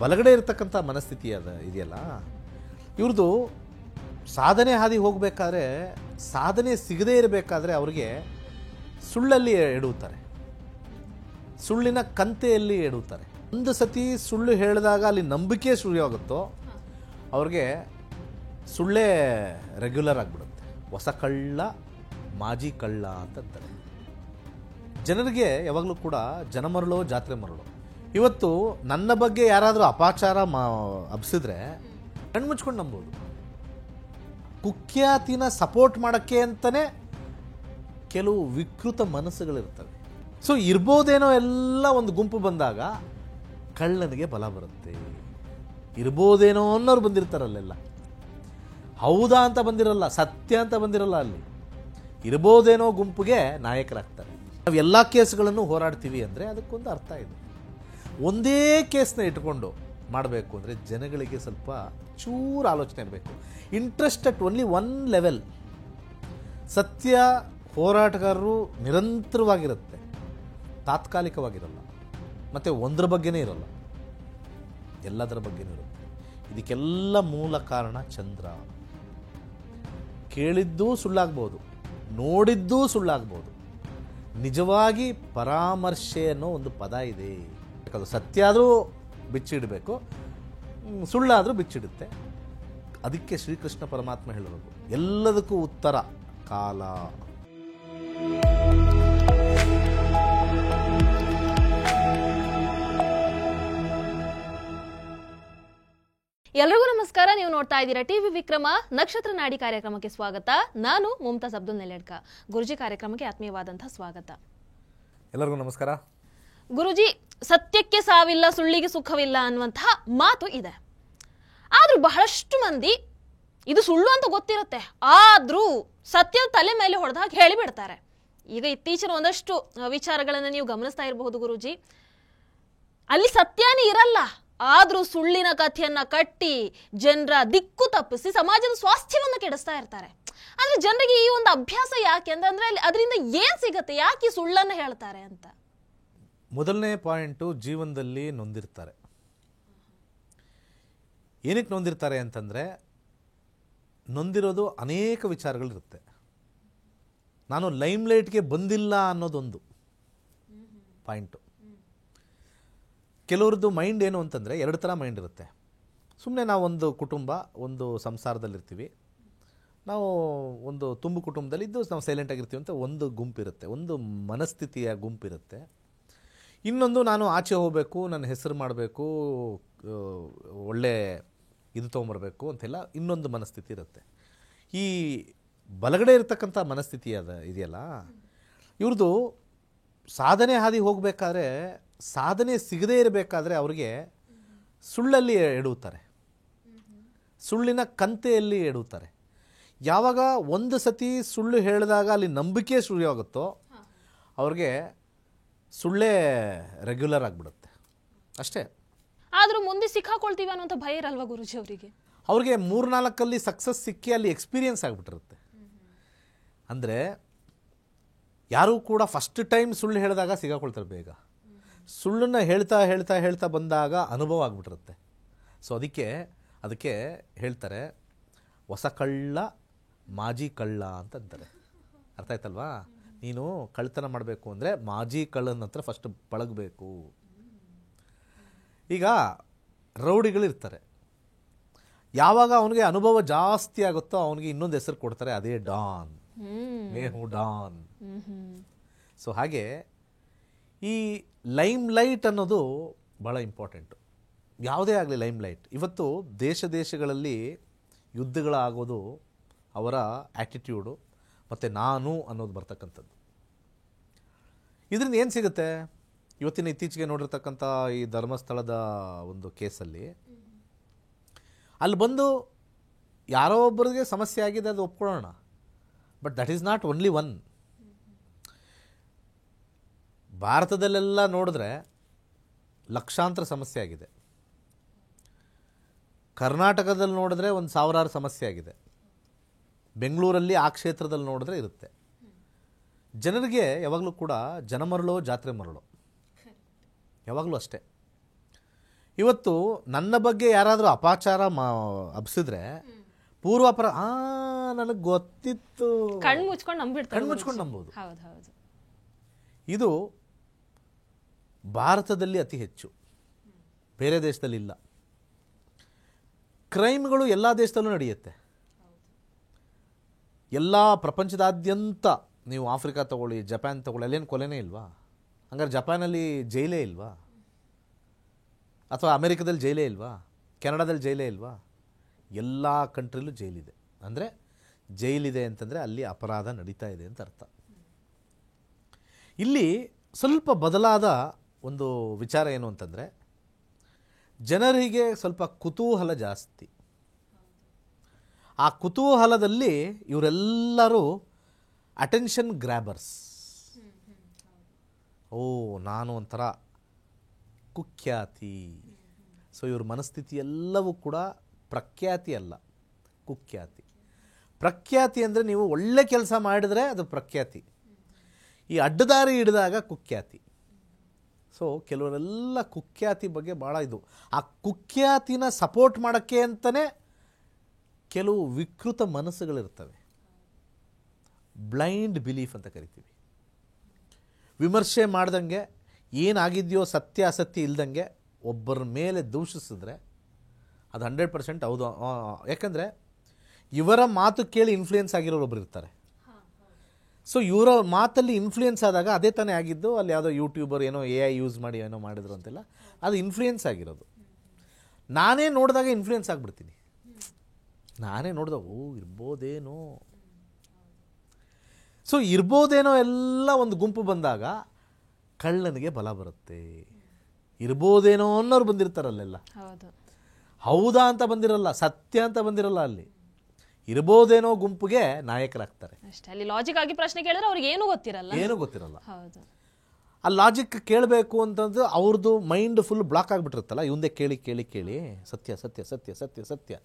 ಬಲಗಡೆ ಇರತಕ್ಕಂಥ ಮನಸ್ಥಿತಿ ಇದೆಯಲ್ಲ, ಇವ್ರದ್ದು ಸಾಧನೆ ಹಾದಿ ಹೋಗಬೇಕಾದ್ರೆ, ಸಾಧನೆ ಸಿಗದೇ ಇರಬೇಕಾದ್ರೆ ಅವ್ರಿಗೆ ಸುಳ್ಳಲ್ಲಿ ಎಡುತ್ತಾರೆ, ಸುಳ್ಳಿನ ಕಂತೆಯಲ್ಲಿ ಎಡುತ್ತಾರೆ. ಒಂದು ಸತಿ ಸುಳ್ಳು ಹೇಳಿದಾಗ ಅಲ್ಲಿ ನಂಬಿಕೆ ಶುರುವಾಗುತ್ತೋ ಅವ್ರಿಗೆ ಸುಳ್ಳೇ ರೆಗ್ಯುಲರ್ ಆಗಿಬಿಡುತ್ತೆ. ಹೊಸ ಕಳ್ಳ ಮಾಜಿ ಕಳ್ಳ ಅಂತಂತಾರೆ. ಜನರಿಗೆ ಯಾವಾಗಲೂ ಕೂಡ ಜನ ಮರಳೋ ಜಾತ್ರೆ ಮರಳೋ. ಇವತ್ತು ನನ್ನ ಬಗ್ಗೆ ಯಾರಾದರೂ ಅಪಾಚಾರ ಹಬ್ಸಿದ್ರೆ ಕಣ್ಮುಚ್ಕೊಂಡು ನಂಬೋದು. ಕುಖ್ಯಾತಿನ ಸಪೋರ್ಟ್ ಮಾಡೋಕ್ಕೆ ಅಂತಲೇ ಕೆಲವು ವಿಕೃತ ಮನಸ್ಸುಗಳಿರ್ತವೆ. ಸೊ ಇರ್ಬೋದೇನೋ ಎಲ್ಲ ಒಂದು ಗುಂಪು ಬಂದಾಗ ಕಳ್ಳನಿಗೆ ಬಲ ಬರುತ್ತೆ. ಇರ್ಬೋದೇನೋ ಅನ್ನೋರು ಬಂದಿರ್ತಾರಲ್ಲೆಲ್ಲ, ಹೌದಾ ಅಂತ ಬಂದಿರಲ್ಲ, ಸತ್ಯ ಅಂತ ಬಂದಿರಲ್ಲ. ಅಲ್ಲಿ ಇರ್ಬೋದೇನೋ ಗುಂಪಿಗೆ ನಾಯಕರಾಗ್ತಾರೆ. ನಾವು ಎಲ್ಲ ಕೇಸ್ಗಳನ್ನು ಹೋರಾಡ್ತೀವಿ ಅಂದರೆ ಅದಕ್ಕೊಂದು ಅರ್ಥ ಇದೆ. ಒಂದೇ ಕೇಸ್ನ ಇಟ್ಕೊಂಡು ಮಾಡಬೇಕು ಅಂದರೆ ಜನಗಳಿಗೆ ಸ್ವಲ್ಪ ಚೂರು ಆಲೋಚನೆ ಇರಬೇಕು. Interest at only one level. ಸತ್ಯ ಹೋರಾಟಗಾರರು ನಿರಂತರವಾಗಿರುತ್ತೆ, ತಾತ್ಕಾಲಿಕವಾಗಿರಲ್ಲ, ಮತ್ತು ಒಂದರ ಬಗ್ಗೆನೇ ಇರಲ್ಲ, ಎಲ್ಲದರ ಬಗ್ಗೆನೂ ಇರುತ್ತೆ. ಇದಕ್ಕೆಲ್ಲ ಮೂಲ ಕಾರಣ ಚಂದ್ರ. ಕೇಳಿದ್ದೂ ಸುಳ್ಳಾಗ್ಬೋದು, ನೋಡಿದ್ದೂ ಸುಳ್ಳಾಗ್ಬೋದು. ನಿಜವಾಗಿ ಪರಾಮರ್ಶೆ ಅನ್ನೋ ಒಂದು ಪದ ಇದೆ. ಅದು ಸತ್ಯ ಆದರೂ ಬಿಚ್ಚಿಡಬೇಕು, ಸುಳ್ಳಾದರೂ ಬಿಚ್ಚಿಡುತ್ತೆ. ಅದಕ್ಕೆ ಶ್ರೀಕೃಷ್ಣ ಪರಮಾತ್ಮ ಹೇಳಿರೋದು ಎಲ್ಲದಕ್ಕೂ ಉತ್ತರ ಕಾಲ. ಎಲ್ರಿಗೂ ನಮಸ್ಕಾರ. ನೀವು ನೋಡ್ತಾ ಇದ್ದೀರಾ ಟಿವಿ ವಿಕ್ರಮ. ನಕ್ಷತ್ರ ನಾಡಿ ಕಾರ್ಯಕ್ರಮಕ್ಕೆ ಸ್ವಾಗತ. ನಾನು ಮುಮ್ತಾಜ್ ಅಬ್ದುಲ್ ನೆಲೆಡ್ಕ. ಗುರುಜಿ, ಕಾರ್ಯಕ್ರಮಕ್ಕೆ ಆತ್ಮೀಯವಾದಂತಹ ಸ್ವಾಗತ. ಎಲ್ಲರಿಗೂ ನಮಸ್ಕಾರ. ಗುರುಜಿ, ಸತ್ಯಕ್ಕೆ ಸಾವಿಲ್ಲ, ಸುಳ್ಳಿಗೆ ಸುಖವಿಲ್ಲ ಅನ್ನುವಂತಹ ಮಾತು ಇದೆ. ಆದ್ರೂ ಬಹಳಷ್ಟು ಮಂದಿ ಇದು ಸುಳ್ಳು ಅಂತ ಗೊತ್ತಿರುತ್ತೆ, ಆದ್ರೂ ಸತ್ಯದ ತಲೆ ಮೇಲೆ ಹೊಡೆದಾಗ ಹೇಳಿಬಿಡ್ತಾರೆ. ಈಗ ಇತ್ತೀಚಿನ ಒಂದಷ್ಟು ವಿಚಾರಗಳನ್ನು ನೀವು ಗಮನಿಸ್ತಾ ಇರಬಹುದು ಗುರುಜಿ. ಅಲ್ಲಿ ಸತ್ಯನೇ ಇರಲ್ಲ, ಆದ್ರೂ ಸುಳ್ಳಿನ ಕಥೆಯನ್ನ ಕಟ್ಟಿ ಜನರ ದಿಕ್ಕು ತಪ್ಪಿಸಿ ಸಮಾಜದ ಸ್ವಾಸ್ಥ್ಯವನ್ನ ಕೆಡಿಸ್ತಾ ಇರ್ತಾರೆ. ಆದ್ರೆ ಜನರಿಗೆ ಈ ಒಂದು ಅಭ್ಯಾಸ ಯಾಕೆ ಅಂತಂದ್ರೆ ಅದರಿಂದ ಏನ್ ಸಿಗತ್ತೆ, ಯಾಕೆ ಸುಳ್ಳನ್ನ ಹೇಳ್ತಾರೆ ಅಂತ. ಮೊದಲನೇ ಪಾಯಿಂಟು, ಜೀವನದಲ್ಲಿ ನೊಂದಿರ್ತಾರೆ. ಏನಕ್ಕೆ ನೊಂದಿರ್ತಾರೆ ಅಂತಂದರೆ, ನೊಂದಿರೋದು ಅನೇಕ ವಿಚಾರಗಳಿರುತ್ತೆ. ನಾನು ಲೈಮ್ಲೈಟ್ಗೆ ಬಂದಿಲ್ಲ ಅನ್ನೋದೊಂದು ಪಾಯಿಂಟು. ಕೆಲವ್ರದ್ದು ಮೈಂಡ್ ಏನು ಅಂತಂದರೆ, ಎರಡು ಥರ ಮೈಂಡ್ ಇರುತ್ತೆ. ಸುಮ್ಮನೆ ನಾವು ಒಂದು ಕುಟುಂಬ, ಒಂದು ಸಂಸಾರದಲ್ಲಿರ್ತೀವಿ, ನಾವು ಒಂದು ತುಂಬು ಕುಟುಂಬದಲ್ಲಿ ಇದ್ದು ನಾವು ಸೈಲೆಂಟಾಗಿರ್ತೀವಿ ಅಂತ ಒಂದು ಗುಂಪಿರುತ್ತೆ, ಒಂದು ಮನಸ್ಥಿತಿಯ ಗುಂಪಿರುತ್ತೆ. ಇನ್ನೊಂದು, ನಾನು ಆಚೆ ಹೋಗಬೇಕು, ನನ್ನ ಹೆಸರು ಮಾಡಬೇಕು, ಒಳ್ಳೆ ಇದು ತೊಗೊಂಬರ್ಬೇಕು ಅಂತೆಲ್ಲ ಇನ್ನೊಂದು ಮನಸ್ಥಿತಿ ಇರುತ್ತೆ. ಈ ಬಲಗಡೆ ಇರತಕ್ಕಂಥ ಮನಸ್ಥಿತಿ ಇದೆಯಲ್ಲ, ಇವ್ರದ್ದು ಸಾಧನೆ ಹಾದಿ ಹೋಗಬೇಕಾದ್ರೆ, ಸಾಧನೆ ಸಿಗದೇ ಇರಬೇಕಾದ್ರೆ ಅವ್ರಿಗೆ ಸುಳ್ಳಲ್ಲಿ ಎಡುತ್ತಾರೆ, ಸುಳ್ಳಿನ ಕಂತೆಯಲ್ಲಿ ಎಡುತ್ತಾರೆ. ಯಾವಾಗ ಒಂದು ಸತಿ ಸುಳ್ಳು ಹೇಳಿದಾಗ ಅಲ್ಲಿ ನಂಬಿಕೆ ಶುರುವಾಗುತ್ತೋ ಅವ್ರಿಗೆ ಸುಳ್ಳೇ ರೆಗ್ಯುಲರ್ ಆಗಿಬಿಡುತ್ತೆ ಅಷ್ಟೇ. ಆದ್ರೂ ಮುಂದೆ ಸಿಕ್ಕಾಕೊಳ್ತೀವಿ ಅನ್ನೋಂಥ ಭಯ ಇರಲ್ವಾ ಗುರುಜಿ ಅವರಿಗೆ? ಅವ್ರಿಗೆ 3-4 ಸಕ್ಸಸ್ ಸಿಕ್ಕಿ ಅಲ್ಲಿ ಎಕ್ಸ್ಪೀರಿಯನ್ಸ್ ಆಗಿಬಿಟ್ಟಿರುತ್ತೆ. ಅಂದರೆ ಯಾರೂ ಕೂಡ ಫಸ್ಟ್ ಟೈಮ್ ಸುಳ್ಳು ಹೇಳಿದಾಗ ಸಿಗಾಕೊಳ್ತಾರೆ ಬೇಗ. ಸುಳ್ಳನ್ನು ಹೇಳ್ತಾ ಹೇಳ್ತಾ ಹೇಳ್ತಾ ಬಂದಾಗ ಅನುಭವ ಆಗಿಬಿಟ್ಟಿರುತ್ತೆ. ಸೊ ಅದಕ್ಕೆ ಹೇಳ್ತಾರೆ ಹೊಸ ಕಳ್ಳ ಮಾಜಿ ಕಳ್ಳ ಅಂತಂತಾರೆ. ಅರ್ಥ ಆಯ್ತಲ್ವಾ? ನೀನು ಕಳ್ತನ ಮಾಡಬೇಕು ಅಂದರೆ ಮಾಜಿ ಕಳ್ಳನ ಹತ್ರ ಫಸ್ಟ್ ಪಳಗಬೇಕು. ಈಗ ರೌಡಿಗಳಿರ್ತಾರೆ, ಯಾವಾಗ ಅವನಿಗೆ ಅನುಭವ ಜಾಸ್ತಿ ಆಗುತ್ತೋ ಅವನಿಗೆ ಇನ್ನೊಂದು ಹೆಸರು ಕೊಡ್ತಾರೆ, ಅದೇ ಡಾನ್, ಮೇಹು ಡಾನ್. ಸೊ ಹಾಗೆ ಈ ಲೈಮ್ ಲೈಟ್ ಅನ್ನೋದು ಭಾಳ ಇಂಪಾರ್ಟೆಂಟು. ಯಾವುದೇ ಆಗಲಿ ಲೈಮ್ ಲೈಟ್. ಇವತ್ತು ದೇಶಗಳಲ್ಲಿ ಯುದ್ಧಗಳಾಗೋದು ಅವರ ಆ್ಯಟಿಟ್ಯೂಡು ಮತ್ತು ನಾನು ಅನ್ನೋದು ಬರ್ತಕ್ಕಂಥದ್ದು. ಇದರಿಂದ ಏನು ಸಿಗುತ್ತೆ? ಇವತ್ತಿನ ಇತ್ತೀಚೆಗೆ ನೋಡಿರ್ತಕ್ಕಂಥ ಈ ಧರ್ಮಸ್ಥಳದ ಒಂದು ಕೇಸಲ್ಲಿ ಅಲ್ಲಿ ಬಂದು ಯಾರೋ ಒಬ್ಬರಿಗೆ ಸಮಸ್ಯೆ ಆಗಿದೆ, ಅದು ಒಪ್ಕೊಳ್ಳೋಣ. But that is not only one. ಭಾರತದಲ್ಲೆಲ್ಲ ನೋಡಿದ್ರೆ ಲಕ್ಷಾಂತರ ಸಮಸ್ಯೆ ಆಗಿದೆ. ಕರ್ನಾಟಕದಲ್ಲಿ ನೋಡಿದ್ರೆ 1,000 ಸಮಸ್ಯೆ ಆಗಿದೆ. ಬೆಂಗಳೂರಲ್ಲಿ ಆ ಕ್ಷೇತ್ರದಲ್ಲಿ ನೋಡಿದ್ರೆ ಇರುತ್ತೆ. ಜನರಿಗೆ ಯಾವಾಗಲೂ ಕೂಡ ಜನ ಮರಳೋ ಜಾತ್ರೆ ಮರಳೋ, ಯಾವಾಗಲೂ ಅಷ್ಟೇ. ಇವತ್ತು ನನ್ನ ಬಗ್ಗೆ ಯಾರಾದರೂ ಅಪಾಚಾರ ಹಬ್ಸಿದ್ರೆ ಪೂರ್ವಾಪರ ನನಗೆ ಗೊತ್ತಿತ್ತು, ಕಣ್ಣು ಮುಚ್ಕೊಂಡು ನಂಬಿಡ್ತಾರೆ, ಕಣ್ಣು ಮುಚ್ಕೊಂಡು ನಂಬೋದು. ಹೌದು ಹೌದು. ಇದು ಭಾರತದಲ್ಲಿ ಅತಿ ಹೆಚ್ಚು, ಬೇರೆ ದೇಶದಲ್ಲಿ ಇಲ್ಲ. ಕ್ರೈಮ್ಗಳು ಎಲ್ಲ ದೇಶದಲ್ಲೂ ನಡೆಯುತ್ತೆ. ಎಲ್ಲ ಪ್ರಪಂಚದಾದ್ಯಂತ ನೀವು ಆಫ್ರಿಕಾ ತಗೊಳ್ಳಿ, ಜಪಾನ್ ತಗೊಳ್ಳಿ, ಅಲ್ಲೇನು ಕೊಲೆನೇ ಇಲ್ವಾ? ಹಂಗಾರೆ ಜಪಾನಲ್ಲಿ ಜೈಲೇ ಇಲ್ವಾ? ಅಥವಾ ಅಮೆರಿಕದಲ್ಲಿ ಜೈಲೇ ಇಲ್ವಾ? ಕೆನಡಾದಲ್ಲಿ ಜೈಲೇ ಇಲ್ವಾ? ಎಲ್ಲ ಕಂಟ್ರಿಲೂ ಜೈಲಿದೆ. ಅಂದರೆ ಜೈಲಿದೆ ಅಂತಂದರೆ ಅಲ್ಲಿ ಅಪರಾಧ ನಡೀತಾ ಇದೆ ಅಂತ ಅರ್ಥ. ಇಲ್ಲಿ ಸ್ವಲ್ಪ ಬದಲಾದ ಒಂದು ವಿಚಾರ ಏನು ಅಂತಂದರೆ, ಜನರಿಗೆ ಸ್ವಲ್ಪ ಕುತೂಹಲ ಜಾಸ್ತಿ. ಆ ಕುತೂಹಲದಲ್ಲಿ ಇವರೆಲ್ಲರೂ ಅಟೆನ್ಷನ್ ಗ್ರ್ಯಾಬರ್ಸ್. ನಾನು ಒಂಥರ ಕುಖ್ಯಾತಿ. ಸೊ ಇವ್ರ ಮನಸ್ಥಿತಿ ಎಲ್ಲವೂ ಕೂಡ ಪ್ರಖ್ಯಾತಿ ಅಲ್ಲ, ಕುಖ್ಯಾತಿ. ಪ್ರಖ್ಯಾತಿ ಅಂದರೆ ನೀವು ಒಳ್ಳೆ ಕೆಲಸ ಮಾಡಿದರೆ ಅದು ಪ್ರಖ್ಯಾತಿ, ಈ ಅಡ್ಡದಾರಿ ಹಿಡಿದಾಗ ಕುಖ್ಯಾತಿ. ಸೊ ಕೆಲವರೆಲ್ಲ ಕುಖ್ಯಾತಿ ಬಗ್ಗೆ ಭಾಳ ಇದು. ಆ ಕುಖ್ಯಾತಿನ ಸಪೋರ್ಟ್ ಮಾಡೋಕ್ಕೆ ಅಂತಲೇ ಕೆಲವು ವಿಕೃತ ಮನಸ್ಸುಗಳಿರ್ತವೆ. ಬ್ಲೈಂಡ್ ಬಿಲೀಫ್ ಅಂತ ಕರಿತೀವಿ. ವಿಮರ್ಶೆ ಮಾಡ್ದಂಗೆ, ಏನಾಗಿದೆಯೋ ಸತ್ಯ ಅಸತ್ಯ ಇಲ್ದಂಗೆ ಒಬ್ಬರ ಮೇಲೆ ದೂಷಿಸಿದ್ರೆ ಅದು 100% ಹೌದು. ಯಾಕಂದರೆ ಇವರ ಮಾತು ಕೇಳಿ ಇನ್ಫ್ಲೂಯೆನ್ಸ್ ಆಗಿರೋರು ಒಬ್ಬರು ಇರ್ತಾರೆ. ಸೊ ಇವರ ಮಾತಲ್ಲಿ ಇನ್ಫ್ಲೂಯೆನ್ಸ್ ಆದಾಗ ಅದೇ ತಾನೇ ಆಗಿದ್ದು. ಅಲ್ಲಿ ಯಾವುದೋ ಯೂಟ್ಯೂಬರ್ ಏನೋ AI ಯೂಸ್ ಮಾಡಿ ಏನೋ ಮಾಡಿದ್ರು ಅಂತೆಲ್ಲ, ಅದು ಇನ್ಫ್ಲೂಯೆನ್ಸ್ ಆಗಿರೋದು. ನಾನೇ ನೋಡಿದಾಗ ಇನ್ಫ್ಲೂಯೆನ್ಸ್ ಆಗಿಬಿಡ್ತೀನಿ. ನಾನೇ ನೋಡಿದಾಗ ಇರ್ಬೋದೇನೋ. ಸೊ ಇರ್ಬೋದೇನೋ ಎಲ್ಲ ಒಂದು ಗುಂಪು ಬಂದಾಗ ಕಳ್ಳನಿಗೆ ಬಲ ಬರುತ್ತೆ. ಇರ್ಬೋದೇನೋ ಅನ್ನೋರು ಬಂದಿರ್ತಾರಲ್ಲೆಲ್ಲ, ಹೌದಾ ಅಂತ ಬಂದಿರಲ್ಲ, ಸತ್ಯ ಅಂತ ಬಂದಿರಲ್ಲ. ಅಲ್ಲಿ ಇರ್ಬೋದೇನೋ ಗುಂಪಿಗೆ ನಾಯಕರಾಗ್ತಾರೆ ಅಷ್ಟೇ. ಅಲ್ಲಿ ಲಾಜಿಕ್ ಆಗಿ ಪ್ರಶ್ನೆ ಕೇಳಿದ್ರೆ ಅವ್ರಿಗೆ ಏನೂ ಗೊತ್ತಿರಲ್ಲ. ಆ ಲಾಜಿಕ್ ಕೇಳಬೇಕು ಅಂತಂದ್ರೆ ಅವ್ರದ್ದು ಮೈಂಡ್ ಫುಲ್ ಬ್ಲಾಕ್ ಆಗಿಬಿಟ್ಟಿರುತ್ತಲ್ಲ. ಇವಂದೇ ಕೇಳಿ ಕೇಳಿ ಕೇಳಿ ಸತ್ಯ ಸತ್ಯ ಸತ್ಯ ಸತ್ಯ ಸತ್ಯ,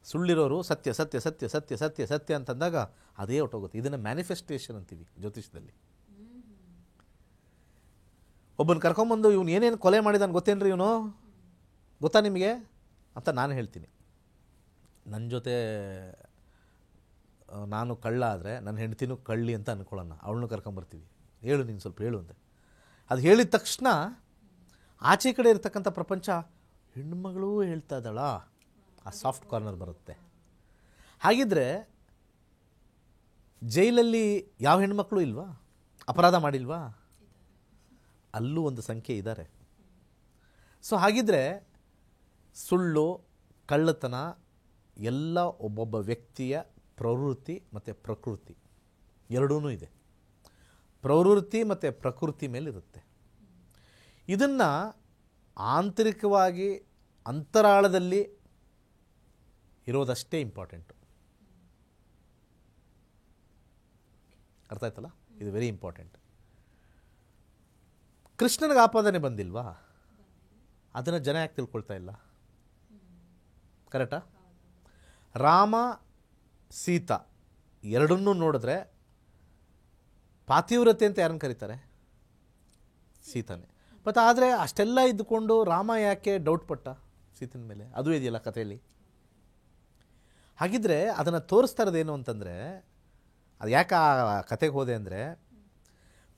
ಸುಳ್ಳಿರೋರು ಸತ್ಯ ಸತ್ಯ ಸತ್ಯ ಸತ್ಯ ಸತ್ಯ ಸತ್ಯ ಅಂತಂದಾಗ ಅದೇ ಹೊಟ್ಟೋಗುತ್ತೆ. ಇದನ್ನು ಮ್ಯಾನಿಫೆಸ್ಟೇಷನ್ ಅಂತೀವಿ ಜ್ಯೋತಿಷದಲ್ಲಿ. ಒಬ್ಬನ ಕರ್ಕೊಂಬಂದು ಇವನು ಏನೇನು ಕೊಲೆ ಮಾಡಿದಾನೆ ಗೊತ್ತೇನ್ರಿ, ಇವನು ಗೊತ್ತಾ ನಿಮಗೆ ಅಂತ ನಾನು ಹೇಳ್ತೀನಿ. ನನ್ನ ಜೊತೆ ನಾನು ಕಳ್ಳ ಆದರೆ ನನ್ನ ಹೆಂಡ್ತಿನೂ ಕಳ್ಳಿ ಅಂತ ಅಂದ್ಕೊಳ್ಳೋಣ, ಅವಳನ್ನು ಕರ್ಕೊಂಬರ್ತೀವಿ. ಹೇಳು ನೀನು ಸ್ವಲ್ಪ ಹೇಳು ಅಂತ. ಅದು ಹೇಳಿದ ತಕ್ಷಣ ಆಚೆ ಕಡೆ ಇರ್ತಕ್ಕಂಥ ಪ್ರಪಂಚ ಹೆಣ್ಮಗಳೂ ಹೇಳ್ತಾ ಇದ್ದಾಳ, ಆ ಸಾಫ್ಟ್ ಕಾರ್ನರ್ ಬರುತ್ತೆ. ಹಾಗಿದ್ರೆ ಜೈಲಲ್ಲಿ ಯಾವ ಹೆಣ್ಮಕ್ಳು ಇಲ್ವಾ? ಅಪರಾಧ ಮಾಡಿಲ್ವಾ? ಅಲ್ಲೂ ಒಂದು ಸಂಖ್ಯೆ ಇದ್ದಾರೆ. ಸೊ ಹಾಗಿದ್ರೆ ಸುಳ್ಳು, ಕಳ್ಳತನ ಎಲ್ಲ ಒಬ್ಬೊಬ್ಬ ವ್ಯಕ್ತಿಯ ಪ್ರವೃತ್ತಿ ಮತ್ತು ಪ್ರಕೃತಿ ಎರಡೂ ಇದೆ. ಪ್ರವೃತ್ತಿ ಮತ್ತು ಪ್ರಕೃತಿ ಮೇಲಿರುತ್ತೆ. ಇದನ್ನು ಆಂತರಿಕವಾಗಿ ಅಂತರಾಳದಲ್ಲಿ ಇರೋದಷ್ಟೇ ಇಂಪಾರ್ಟೆಂಟು. ಅರ್ಥ ಆಯ್ತಲ್ಲ? ಇದು ವೆರಿ ಇಂಪಾರ್ಟೆಂಟ್. ಕೃಷ್ಣನಿಗೆ ಆಪಾದನೆ ಬಂದಿಲ್ವಾ? ಅದನ್ನು ಜನ ಯಾಕೆ ತಿಳ್ಕೊಳ್ತಾ ಇಲ್ಲ? ಕರೆಕ್ಟಾ? ರಾಮ ಸೀತಾ ಎರಡನ್ನೂ ನೋಡಿದ್ರೆ ಪಾತಿವ್ರತೆ ಅಂತ ಯಾರನ್ನು ಕರೀತಾರೆ? ಸೀತಾನೆ. ಮತ್ತು ಆದರೆ ಅಷ್ಟೆಲ್ಲ ಇದ್ದುಕೊಂಡು ರಾಮ ಯಾಕೆ ಡೌಟ್ ಪಟ್ಟ ಸೀತನ ಮೇಲೆ? ಅದು ಇದೆಯಲ್ಲ ಕಥೆಯಲ್ಲಿ. ಹಾಗಿದ್ರೆ ಅದನ್ನು ತೋರಿಸ್ತಾ ಇರೋದೇನು ಅಂತಂದರೆ, ಅದು ಯಾಕೆ ಆ ಕತೆಗೆ ಹೋದೆ ಅಂದರೆ,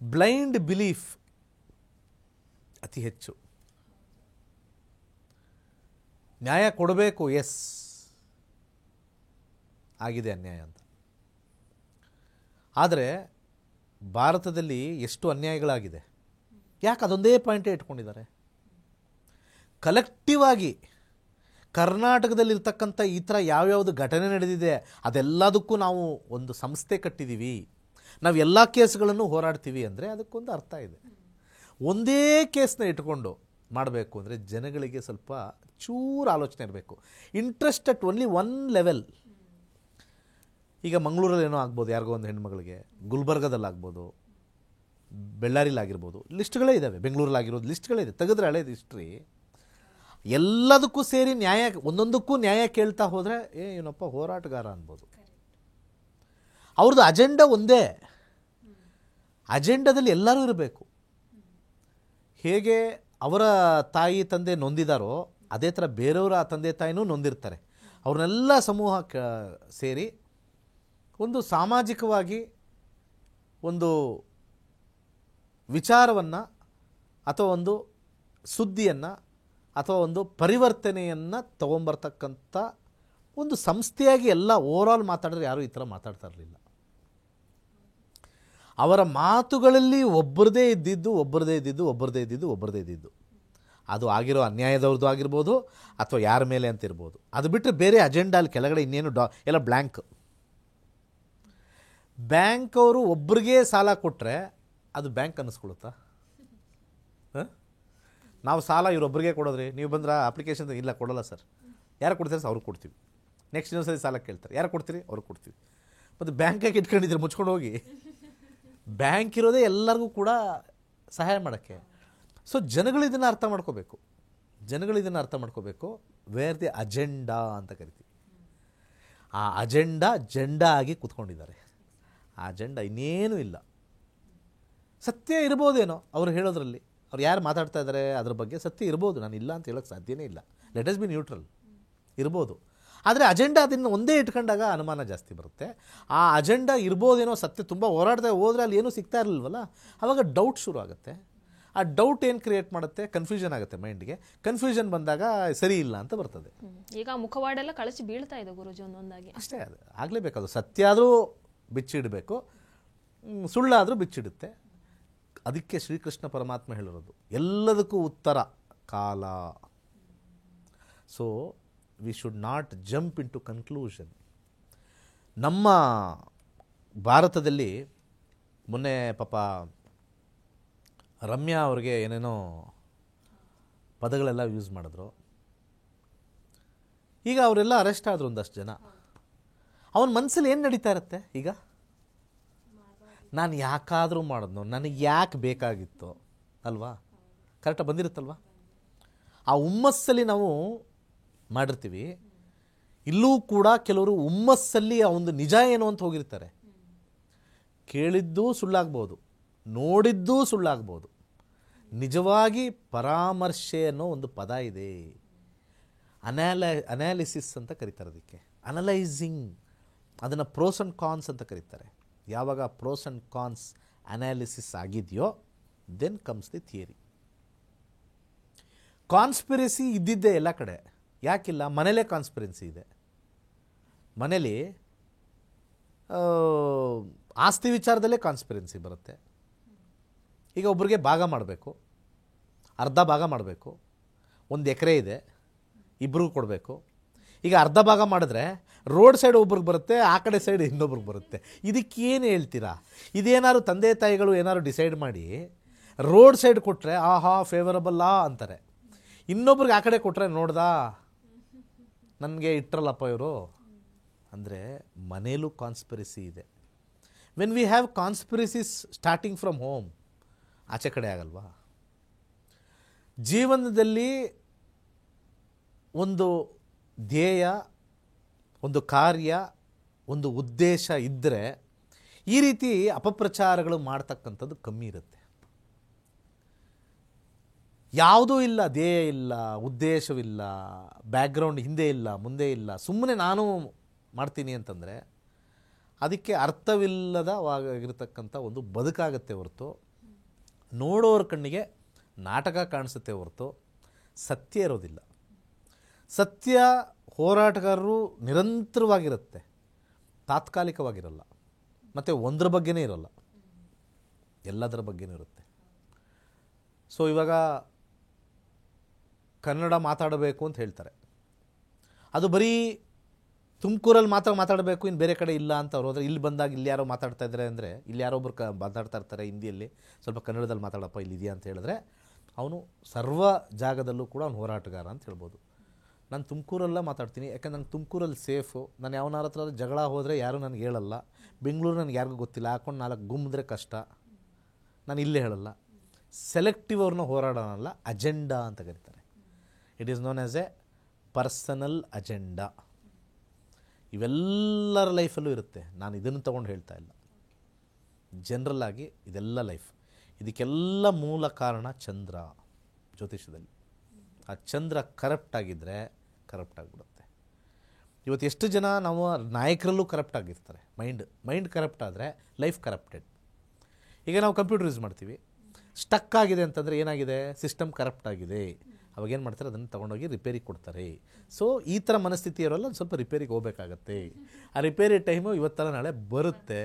ಬ್ಲೈಂಡ್ ಬಿಲೀಫ್ ಅತಿ ಹೆಚ್ಚು. ನ್ಯಾಯ ಕೊಡಬೇಕು, ಎಸ್ ಆಗಿದೆ ಅನ್ಯಾಯ ಅಂತ. ಆದರೆ ಭಾರತದಲ್ಲಿ ಎಷ್ಟು ಅನ್ಯಾಯಗಳಾಗಿದೆ, ಯಾಕೆ ಅದೊಂದೇ ಪಾಯಿಂಟೇ ಇಟ್ಕೊಂಡಿದ್ದಾರೆ? ಕಲೆಕ್ಟಿವ್ ಆಗಿ ಕರ್ನಾಟಕದಲ್ಲಿರ್ತಕ್ಕಂಥ ಈ ಥರ ಯಾವ್ಯಾವುದು ಘಟನೆ ನಡೆದಿದೆ ಅದೆಲ್ಲದಕ್ಕೂ ನಾವು ಒಂದು ಸಂಸ್ಥೆ ಕಟ್ಟಿದ್ದೀವಿ, ನಾವು ಎಲ್ಲ ಕೇಸ್ಗಳನ್ನು ಹೋರಾಡ್ತೀವಿ ಅಂದರೆ ಅದಕ್ಕೊಂದು ಅರ್ಥ ಇದೆ. ಒಂದೇ ಕೇಸ್ನ ಇಟ್ಕೊಂಡು ಮಾಡಬೇಕು ಅಂದರೆ ಜನಗಳಿಗೆ ಸ್ವಲ್ಪ ಚೂರು ಆಲೋಚನೆ ಇರಬೇಕು. Interest at only one level. ಈಗ ಮಂಗಳೂರಲ್ಲಿ ಏನೋ ಆಗ್ಬೋದು ಯಾರಿಗೋ ಒಂದು ಹೆಣ್ಮಗಳಿಗೆ, ಗುಲ್ಬರ್ಗದಲ್ಲಾಗ್ಬೋದು, ಬೆಳ್ಳಾರಿಲಾಗಿರ್ಬೋದು, ಲಿಸ್ಟ್ಗಳೇ ಇದ್ದಾವೆ. ಬೆಂಗಳೂರಲ್ಲಾಗಿರೋದು ಲಿಸ್ಟ್ಗಳೇ ಇದೆ, ತೆಗೆದ್ರೆ ಹಳೇದು ಹಿಸ್ಟ್ರಿ. ಎಲ್ಲದಕ್ಕೂ ಸೇರಿ ನ್ಯಾಯ, ಒಂದೊಂದಕ್ಕೂ ನ್ಯಾಯ ಕೇಳ್ತಾ ಹೋದರೆ ಏನಪ್ಪ ಹೋರಾಟಗಾರ ಅನ್ಬೋದು. ಅವ್ರದ್ದು ಅಜೆಂಡಾ ಒಂದೇ. ಅಜೆಂಡಾದಲ್ಲಿ ಎಲ್ಲರೂ ಇರಬೇಕು. ಹೇಗೆ ಅವರ ತಾಯಿ ತಂದೆ ನೊಂದಿದಾರೋ ಅದೇ ಥರ ಬೇರೆಯವರ ತಂದೆ ತಾಯಿನೂ ನೊಂದಿರ್ತಾರೆ. ಅವ್ರನ್ನೆಲ್ಲ ಸಮೂಹ ಸೇರಿ ಒಂದು ಸಾಮಾಜಿಕವಾಗಿ ಒಂದು ವಿಚಾರವನ್ನು ಅಥವಾ ಒಂದು ಸುದ್ದಿಯನ್ನು ಅಥವಾ ಒಂದು ಪರಿವರ್ತನೆಯನ್ನು ತೊಗೊಂಬರ್ತಕ್ಕಂಥ ಒಂದು ಸಂಸ್ಥೆಯಾಗಿ ಎಲ್ಲ ಓವರಾಲ್ ಮಾತಾಡಿದ್ರೆ ಯಾರೂ ಈ ಥರ ಮಾತಾಡ್ತಾ ಇರಲಿಲ್ಲ. ಅವರ ಮಾತುಗಳಲ್ಲಿ ಒಬ್ಬರದೇ ಇದ್ದಿದ್ದು ಅದು ಆಗಿರೋ ಅನ್ಯಾಯದವ್ರದ್ದು ಆಗಿರ್ಬೋದು ಅಥವಾ ಯಾರ ಮೇಲೆ ಅಂತ ಇರ್ಬೋದು. ಅದು ಬಿಟ್ಟರೆ ಬೇರೆ ಅಜೆಂಡಾ ಅಲ್ಲಿ ಕೆಳಗಡೆ ಇನ್ನೇನು ಎಲ್ಲ ಬ್ಲ್ಯಾಂಕ್. ಬ್ಯಾಂಕ್ ಅವರು ಒಬ್ರಿಗೆ ಸಾಲ ಕೊಟ್ಟರೆ ಅದು ಬ್ಯಾಂಕ್ ಅನ್ನಿಸ್ಕೊಳುತ್ತಾ? ನಾವು ಸಾಲ ಇವರೊಬ್ಬರಿಗೆ ಕೊಡೋದ್ರಿ, ನೀವು ಬಂದ್ರೆ ಅಪ್ಲಿಕೇಶನ್ ಇಲ್ಲ ಕೊಡೋಲ್ಲ ಸರ್, ಯಾರು ಕೊಡ್ತಾರೆ ಸರ್ ಅವ್ರಿಗೆ ಕೊಡ್ತೀವಿ. ನೆಕ್ಸ್ಟ್ ಇನ್ನೊಂದು ಸರಿ ಸಾಲ ಕೇಳ್ತಾರೆ, ಯಾರು ಕೊಡ್ತೀರಿ ಅವ್ರಿಗೆ ಕೊಡ್ತೀವಿ. ಮತ್ತು ಬ್ಯಾಂಕಾಗಿ ಇಟ್ಕೊಂಡಿದ್ರೆ ಮುಚ್ಕೊಂಡು ಹೋಗಿ. ಬ್ಯಾಂಕ್ ಇರೋದೇ ಎಲ್ಲರಿಗೂ ಕೂಡ ಸಹಾಯ ಮಾಡೋಕ್ಕೆ. ಸೊ ಜನಗಳು ಇದನ್ನು ಅರ್ಥ ಮಾಡ್ಕೋಬೇಕು. ವೇರ್ ದಿ ಅಜೆಂಡಾ ಅಂತ ಕರಿತೀವಿ. ಆ ಜೆಂಡಾ ಆಗಿ ಕೂತ್ಕೊಂಡಿದ್ದಾರೆ. ಆ ಅಜೆಂಡಾ ಇನ್ನೇನೂ ಇಲ್ಲ. ಸತ್ಯ ಇರ್ಬೋದೇನೋ ಅವ್ರು ಹೇಳೋದ್ರಲ್ಲಿ, ಅವ್ರು ಯಾರು ಮಾತಾಡ್ತಾ ಇದ್ದಾರೆ ಅದ್ರ ಬಗ್ಗೆ ಸತ್ಯ ಇರ್ಬೋದು, ನಾನು ಇಲ್ಲ ಅಂತ ಹೇಳೋಕ್ಕೆ ಸಾಧ್ಯನೇ ಇಲ್ಲ. ಲೆಟ್ ಅಸ್ ಬಿ ನ್ಯೂಟ್ರಲ್ ಇರ್ಬೋದು. ಆದರೆ ಅಜೆಂಡಾ ಅದನ್ನು ಒಂದೇ ಇಟ್ಕೊಂಡಾಗ ಅನುಮಾನ ಜಾಸ್ತಿ ಬರುತ್ತೆ. ಆ ಅಜೆಂಡಾ ಇರ್ಬೋದೇನೋ, ಸತ್ಯ ತುಂಬ ಹೋರಾಡ್ತಾ ಹೋದರೆ ಅಲ್ಲಿ ಏನೂ ಸಿಗ್ತಾ ಇರಲಿಲ್ವಲ್ಲ, ಆವಾಗ ಡೌಟ್ ಶುರು ಆಗುತ್ತೆ. ಆ ಡೌಟ್ ಏನು ಕ್ರಿಯೇಟ್ ಮಾಡುತ್ತೆ? ಕನ್ಫ್ಯೂಷನ್ ಆಗುತ್ತೆ ಮೈಂಡ್ಗೆ. ಕನ್ಫ್ಯೂಷನ್ ಬಂದಾಗ ಸರಿ ಇಲ್ಲ ಅಂತ ಬರ್ತದೆ. ಈಗ ಮುಖವಾಡೆಲ್ಲ ಕಳಚಿ ಬೀಳ್ತಾ ಇದೆ ಗುರುಜಿ ಒಂದೊಂದಾಗಿ. ಅಷ್ಟೇ, ಅದು ಆಗಲೇಬೇಕು. ಸತ್ಯ ಆದರೂ ಬಿಚ್ಚಿಡಬೇಕು, ಸುಳ್ಳಾದರೂ ಬಿಚ್ಚಿಡುತ್ತೆ. ಅದಕ್ಕೆ ಶ್ರೀಕೃಷ್ಣ ಪರಮಾತ್ಮ ಹೇಳಿರೋದು ಎಲ್ಲದಕ್ಕೂ ಉತ್ತರ ಕಾಲ. So we should not jump into conclusion. ನಮ್ಮ ಭಾರತದಲ್ಲಿ ಮೊನ್ನೆ ಪಾಪ ರಮ್ಯಾ ಅವ್ರಿಗೆ ಏನೇನೋ ಪದಗಳೆಲ್ಲ ಯೂಸ್ ಮಾಡಿದ್ರು. ಈಗ ಅವರೆಲ್ಲ ಅರೆಸ್ಟ್ ಆದರು ಒಂದಷ್ಟು ಜನ. ಅವನ ಮನಸ್ಸಲ್ಲಿ ಏನು ನಡೀತಾ ಇರುತ್ತೆ? ಈಗ ನಾನು ಯಾಕಾದರೂ ಮಾಡಿದ್ನೋ, ನನಗೆ ಯಾಕೆ ಬೇಕಾಗಿತ್ತು ಅಲ್ವಾ? ಕರೆಕ್ಟಾಗಿ ಬಂದಿರುತ್ತಲ್ವ? ಆ ಹುಮ್ಮಸ್ಸಲ್ಲಿ ನಾವು ಮಾಡಿರ್ತೀವಿ. ಇಲ್ಲೂ ಕೂಡ ಕೆಲವರು ಹುಮ್ಮಸ್ಸಲ್ಲಿ ಆ ಒಂದು ನಿಜ ಏನು ಅಂತ ಹೋಗಿರ್ತಾರೆ. ಕೇಳಿದ್ದೂ ಸುಳ್ಳಾಗ್ಬೋದು, ನೋಡಿದ್ದೂ ಸುಳ್ಳಾಗ್ಬೋದು. ನಿಜವಾಗಿ ಪರಾಮರ್ಶೆ ಅನ್ನೋ ಒಂದು ಪದ ಇದೆ. ಅನಾಲಿಸಿಸ್ ಅಂತ ಕರೀತಾರೆ ಅದಕ್ಕೆ. ಅನಲೈಸಿಂಗ್, ಅದನ್ನು ಪ್ರೋಸ್ ಆ್ಯಂಡ್ ಕಾನ್ಸ್ ಅಂತ ಕರೀತಾರೆ. ಯಾವಾಗ ಪ್ರೋಸ್ ಆ್ಯಂಡ್ ಕಾನ್ಸ್ ಅನಾಲಿಸಿಸ್ ಆಗಿದೆಯೋ then comes the theory. Conspiracy ಇದ್ದಿದ್ದೇ ಎಲ್ಲ ಕಡೆ. ಯಾಕಿಲ್ಲ? ಮನೇಲೇ ಕಾನ್ಸ್ಪಿರೆನ್ಸಿ ಇದೆ. ಮನೇಲಿ ಆಸ್ತಿ ವಿಚಾರದಲ್ಲೇ ಕಾನ್ಸ್ಪಿರೆನ್ಸಿ ಬರುತ್ತೆ. ಈಗ ಒಬ್ರಿಗೆ ಭಾಗ ಮಾಡಬೇಕು, ಅರ್ಧ ಭಾಗ ಮಾಡಬೇಕು. 1 ಎಕರೆ ಇದೆ, ಇಬ್ಬರಿಗೂ ಕೊಡಬೇಕು. ಈಗ ಅರ್ಧ ಭಾಗ ಮಾಡಿದ್ರೆ ರೋಡ್ ಸೈಡ್ ಒಬ್ರಿಗೆ ಬರುತ್ತೆ, ಆ ಕಡೆ ಸೈಡ್ ಇನ್ನೊಬ್ರಿಗೆ ಬರುತ್ತೆ. ಇದಕ್ಕೇನು ಹೇಳ್ತೀರಾ? ಇದೇನಾದ್ರು ತಂದೆ ತಾಯಿಗಳು ಏನಾದ್ರು ಡಿಸೈಡ್ ಮಾಡಿ ರೋಡ್ ಸೈಡ್ ಕೊಟ್ಟರೆ ಆಹಾ ಫೇವರಬಲ್ಲಾ ಅಂತಾರೆ. ಇನ್ನೊಬ್ರಿಗೆ ಆ ಕಡೆ ಕೊಟ್ಟರೆ ನೋಡ್ದಾ ನನಗೆ ಇಟ್ಟರಲ್ಲಪ್ಪ ಇವರು ಅಂದರೆ ಮನೇಲೂ ಕಾನ್ಸ್ಪಿರಸಿ ಇದೆ. When we have conspiracies starting from home, ಆಚೆ ಕಡೆ ಆಗಲ್ವಾ? ಜೀವನದಲ್ಲಿ ಒಂದು ಧ್ಯೇಯ, ಒಂದು ಕಾರ್ಯ, ಒಂದು ಉದ್ದೇಶ ಇದ್ದರೆ ಈ ರೀತಿ ಅಪಪ್ರಚಾರಗಳು ಮಾಡ್ತಕ್ಕಂಥದ್ದು ಕಮ್ಮಿ ಇರುತ್ತೆ. ಯಾವುದೂ ಇಲ್ಲ, ಧ್ಯೇಯ ಇಲ್ಲ, ಉದ್ದೇಶವಿಲ್ಲ, ಬ್ಯಾಕ್ಗ್ರೌಂಡ್ ಹಿಂದೆ ಇಲ್ಲ, ಮುಂದೆ ಇಲ್ಲ, ಸುಮ್ಮನೆ ನಾನು ಮಾಡ್ತೀನಿ ಅಂತಂದರೆ ಅದಕ್ಕೆ ಅರ್ಥವಿಲ್ಲದವಾಗಿರತಕ್ಕಂಥ ಒಂದು ಬದುಕಾಗತ್ತೆ ಹೊರತು, ನೋಡೋರ ಕಣ್ಣಿಗೆ ನಾಟಕ ಕಾಣಿಸುತ್ತೆ ಹೊರತು ಸತ್ಯ ಇರೋದಿಲ್ಲ. ಸತ್ಯ ಹೋರಾಟಗಾರರು ನಿರಂತರವಾಗಿರುತ್ತೆ, ತಾತ್ಕಾಲಿಕವಾಗಿರಲ್ಲ. ಮತ್ತು ಒಂದ್ರ ಬಗ್ಗೆನೇ ಇರೋಲ್ಲ, ಎಲ್ಲದರ ಬಗ್ಗೆನೂ ಇರುತ್ತೆ. ಸೊ ಇವಾಗ ಕನ್ನಡ ಮಾತಾಡಬೇಕು ಅಂತ ಹೇಳ್ತಾರೆ, ಅದು ಬರೀ ತುಮಕೂರಲ್ಲಿ ಮಾತಾಡಬೇಕು, ಇನ್ನು ಬೇರೆ ಕಡೆ ಇಲ್ಲ ಅಂತ ಅವ್ರು ಹೋದರೆ, ಇಲ್ಲಿ ಬಂದಾಗ ಇಲ್ಲಿ ಯಾರೋ ಮಾತಾಡ್ತಾ ಇದ್ದಾರೆ ಅಂದರೆ, ಇಲ್ಲಿ ಯಾರೋ ಒಬ್ರು ಮಾತಾಡ್ತಾ ಇರ್ತಾರೆ ಹಿಂದಿಯಲ್ಲಿ, ಸ್ವಲ್ಪ ಕನ್ನಡದಲ್ಲಿ ಮಾತಾಡಪ್ಪ ಇಲ್ಲಿದೆಯಾ ಅಂತ ಹೇಳಿದ್ರೆ ಅವನು ಸರ್ವ ಜಾಗದಲ್ಲೂ ಕೂಡ ಅವನು ಹೋರಾಟಗಾರ ಅಂತ ಹೇಳ್ಬೋದು. ನಾನು ತುಮಕೂರಲ್ಲ ಮಾತಾಡ್ತೀನಿ, ಯಾಕಂದ್ರೆ ನಂಗೆ ತುಮಕೂರಲ್ಲಿ ಸೇಫು. ನಾನು ಯಾವನಾರ ಹತ್ರ ಜಗಳ ಹೋದರೆ ಯಾರೂ ನನಗೆ ಹೇಳಲ್ಲ. ಬೆಂಗಳೂರು ನನಗೆ ಯಾರಿಗೂ ಗೊತ್ತಿಲ್ಲ, ಹಾಕೊಂಡು 4 ಗುಮ್ಮಿದ್ರೆ ಕಷ್ಟ, ನಾನು ಇಲ್ಲೇ ಹೇಳಲ್ಲ. ಸೆಲೆಕ್ಟಿವ್ ಅವ್ರನ್ನ ಹೋರಾಡೋನಲ್ಲ, ಅಜೆಂಡಾ ಅಂತ ಕರೀತಾರೆ. It is known as a personal agenda. ಇವೆಲ್ಲರ ಲೈಫಲ್ಲೂ ಇರುತ್ತೆ. ನಾನು ಇದನ್ನು ತೊಗೊಂಡು ಹೇಳ್ತಾ ಇಲ್ಲ, ಜನರಲ್ ಆಗಿ ಇದೆಲ್ಲ ಲೈಫ್. ಇದಕ್ಕೆಲ್ಲ ಮೂಲ ಕಾರಣ ಚಂದ್ರ, ಜ್ಯೋತಿಷದಲ್ಲಿ. ಆ ಚಂದ್ರ ಕರಪ್ಟ್ ಆಗಿದ್ದರೆ ಕರಪ್ಟ್ ಆಗಿಬಿಡುತ್ತೆ. ಇವತ್ತು ಎಷ್ಟು ಜನ ನಾವು ನಾಯಕರಲ್ಲೂ ಕರಪ್ಟ್ ಆಗಿರ್ತಾರೆ. ಮೈಂಡ್ ಕರಪ್ಟ್ ಆದರೆ ಲೈಫ್ ಕರಪ್ಟೆಡ್. ಈಗ ನಾವು ಕಂಪ್ಯೂಟರ್ ಯೂಸ್ ಮಾಡ್ತೀವಿ, ಸ್ಟಕ್ ಆಗಿದೆ ಅಂತಂದರೆ ಏನಾಗಿದೆ, ಸಿಸ್ಟಮ್ ಕರಪ್ಟ್ ಆಗಿದೆ. ಅವಾಗೇನು ಮಾಡ್ತಾರೆ, ಅದನ್ನು ತೊಗೊಂಡೋಗಿ ರಿಪೇರಿಗೆ ಕೊಡ್ತಾರೆ. ಸೊ ಈ ಥರ ಮನಸ್ಥಿತಿ ಇರೋಲ್ಲ, ಸ್ವಲ್ಪ ರಿಪೇರಿಗೆ ಹೋಗ್ಬೇಕಾಗತ್ತೆ. ಆ ರಿಪೇರಿ ಟೈಮು ಇವತ್ತಲ್ಲ ನಾಳೆ ಬರುತ್ತೆ,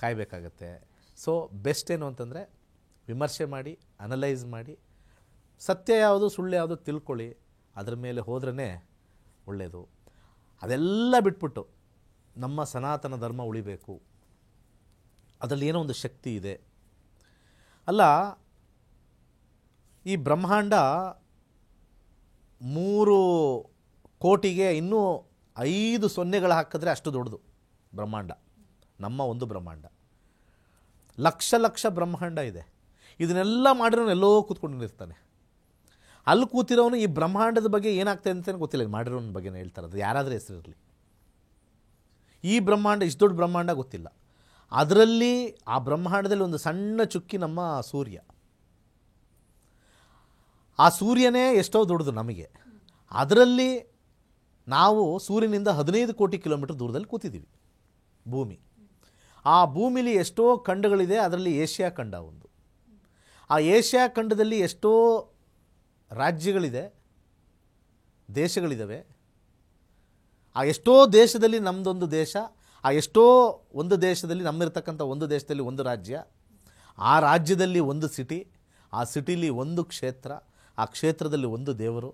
ಕಾಯಬೇಕಾಗತ್ತೆ. ಸೊ ಬೆಸ್ಟ್ ಏನು ಅಂತಂದರೆ ವಿಮರ್ಶೆ ಮಾಡಿ, ಅನಲೈಸ್ ಮಾಡಿ, ಸತ್ಯ ಯಾವುದು ಸುಳ್ಳು ಯಾವುದು ತಿಳ್ಕೊಳ್ಳಿ, ಅದ್ರ ಮೇಲೆ ಹೋದ್ರೇ ಒಳ್ಳೆಯದು. ಅದೆಲ್ಲ ಬಿಟ್ಬಿಟ್ಟು ನಮ್ಮ ಸನಾತನ ಧರ್ಮ ಉಳಿಬೇಕು, ಅದರಲ್ಲಿ ಏನೋ ಒಂದು ಶಕ್ತಿ ಇದೆ. ಅಲ್ಲ, ಈ ಬ್ರಹ್ಮಾಂಡ 3 ಕೋಟಿಗೆ ಇನ್ನೂ 5 ಸೊನ್ನೆಗಳು ಹಾಕಿದ್ರೆ ಅಷ್ಟು ದೊಡ್ಡದು ಬ್ರಹ್ಮಾಂಡ. ನಮ್ಮ ಒಂದು ಬ್ರಹ್ಮಾಂಡ ಲಕ್ಷ ಬ್ರಹ್ಮಾಂಡ ಇದೆ. ಇದನ್ನೆಲ್ಲ ಮಾಡಿರೋನು ಎಲ್ಲೋ ಕೂತ್ಕೊಂಡಿರ್ತಾನೆ. ಅಲ್ಲಿ ಕೂತಿರೋನು ಈ ಬ್ರಹ್ಮಾಂಡದ ಬಗ್ಗೆ ಏನಾಗ್ತದೆ ಅಂತಲೇ ಗೊತ್ತಿಲ್ಲ. ಮಾಡಿರೋನ ಬಗ್ಗೆ ಹೇಳ್ತಾರೆ, ಅದು ಯಾರಾದರೂ ಹೆಸರಿರಲಿ. ಈ ಬ್ರಹ್ಮಾಂಡ ಇಷ್ಟು ದೊಡ್ಡ ಬ್ರಹ್ಮಾಂಡ ಗೊತ್ತಿಲ್ಲ. ಅದರಲ್ಲಿ ಆ ಬ್ರಹ್ಮಾಂಡದಲ್ಲಿ ಒಂದು ಸಣ್ಣ ಚುಕ್ಕಿ ನಮ್ಮ ಸೂರ್ಯ. ಆ ಸೂರ್ಯನೇ ಎಷ್ಟೋ ದೊಡ್ಡದು ನಮಗೆ. ಅದರಲ್ಲಿ ನಾವು ಸೂರ್ಯನಿಂದ 15 ಕೋಟಿ ಕಿಲೋಮೀಟರ್ ದೂರದಲ್ಲಿ ಕೂತಿದ್ದೀವಿ. ಭೂಮಿ, ಆ ಭೂಮಿಲಿ ಎಷ್ಟೋ ಖಂಡಗಳಿದೆ. ಅದರಲ್ಲಿ ಏಷ್ಯಾ ಖಂಡ ಒಂದು. ಆ ಏಷ್ಯಾ ಖಂಡದಲ್ಲಿ ಎಷ್ಟೋ ರಾಜ್ಯಗಳಿದೆ, ದೇಶಗಳಿದ್ದಾವೆ. ಆ ಎಷ್ಟೋ ದೇಶದಲ್ಲಿ ನಮ್ಮದೊಂದು ದೇಶ, ಆ ಎಷ್ಟೋ ಒಂದು ದೇಶದಲ್ಲಿ ನಮ್ಮಿರ್ತಕ್ಕಂಥ ಒಂದು ದೇಶದಲ್ಲಿ ಒಂದು ರಾಜ್ಯ, ಆ ರಾಜ್ಯದಲ್ಲಿ ಒಂದು ಸಿಟಿ, ಆ ಸಿಟಿಲಿ ಒಂದು ಕ್ಷೇತ್ರ, ಆ ಕ್ಷೇತ್ರದಲ್ಲಿ ಒಂದು ದೇವರು.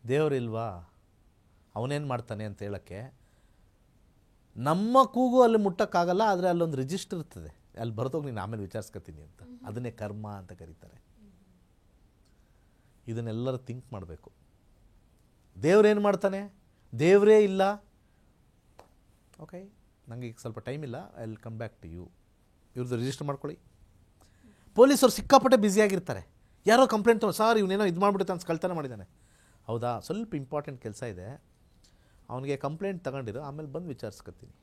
ದೇವರಿಲ್ವಾ? ಅವನೇನು ಮಾಡ್ತಾನೆ ಅಂತ ಹೇಳೋಕ್ಕೆ ನಮ್ಮ ಕೂಗು ಅಲ್ಲಿ ಮುಟ್ಟಕ್ಕಾಗಲ್ಲ. ಆದರೆ ಅಲ್ಲೊಂದು ರಿಜಿಸ್ಟರ್ ಇರ್ತದೆ, ಅಲ್ಲಿ ಬರ್ತೋಗಿ ನೀನು ಆಮೇಲೆ ವಿಚಾರಿಸ್ಕೊತೀನಿ ಅಂತ. ಅದನ್ನೇ ಕರ್ಮ ಅಂತ ಕರೀತಾರೆ. ಇದನ್ನೆಲ್ಲರೂ ಥಿಂಕ್ ಮಾಡಬೇಕು. ದೇವ್ರೇನು ಮಾಡ್ತಾನೆ? ದೇವರೇ ಇಲ್ಲ. ಓಕೆ, ನನಗೆ ಈಗ ಸ್ವಲ್ಪ ಟೈಮ್ ಇಲ್ಲ, I will come back to you. ಇವ್ರದ್ದು ರಿಜಿಸ್ಟರ್ ಮಾಡ್ಕೊಳ್ಳಿ. ಪೊಲೀಸರು ಸಿಕ್ಕಾಪಟ್ಟೆ ಬ್ಯುಸಿಯಾಗಿರ್ತಾರೆ. ಯಾರೋ ಕಂಪ್ಲೇಂಟ್ ತೊಗೊಂಡು, ಸರ್ ಇವನೇನೋ ಇದು ಮಾಡಿಬಿಡುತ್ತೆ ಅಂತ ಕಳ್ತನ ಮಾಡಿದ್ದಾನೆ. ಹೌದಾ, ಸ್ವಲ್ಪ ಇಂಪಾರ್ಟೆಂಟ್ ಕೆಲಸ ಇದೆ, ಅವನಿಗೆ ಕಂಪ್ಲೇಂಟ್ ತಗೊಂಡಿರು, ಆಮೇಲೆ ಬಂದು ವಿಚಾರಿಸ್ಕೊತೀನಿ.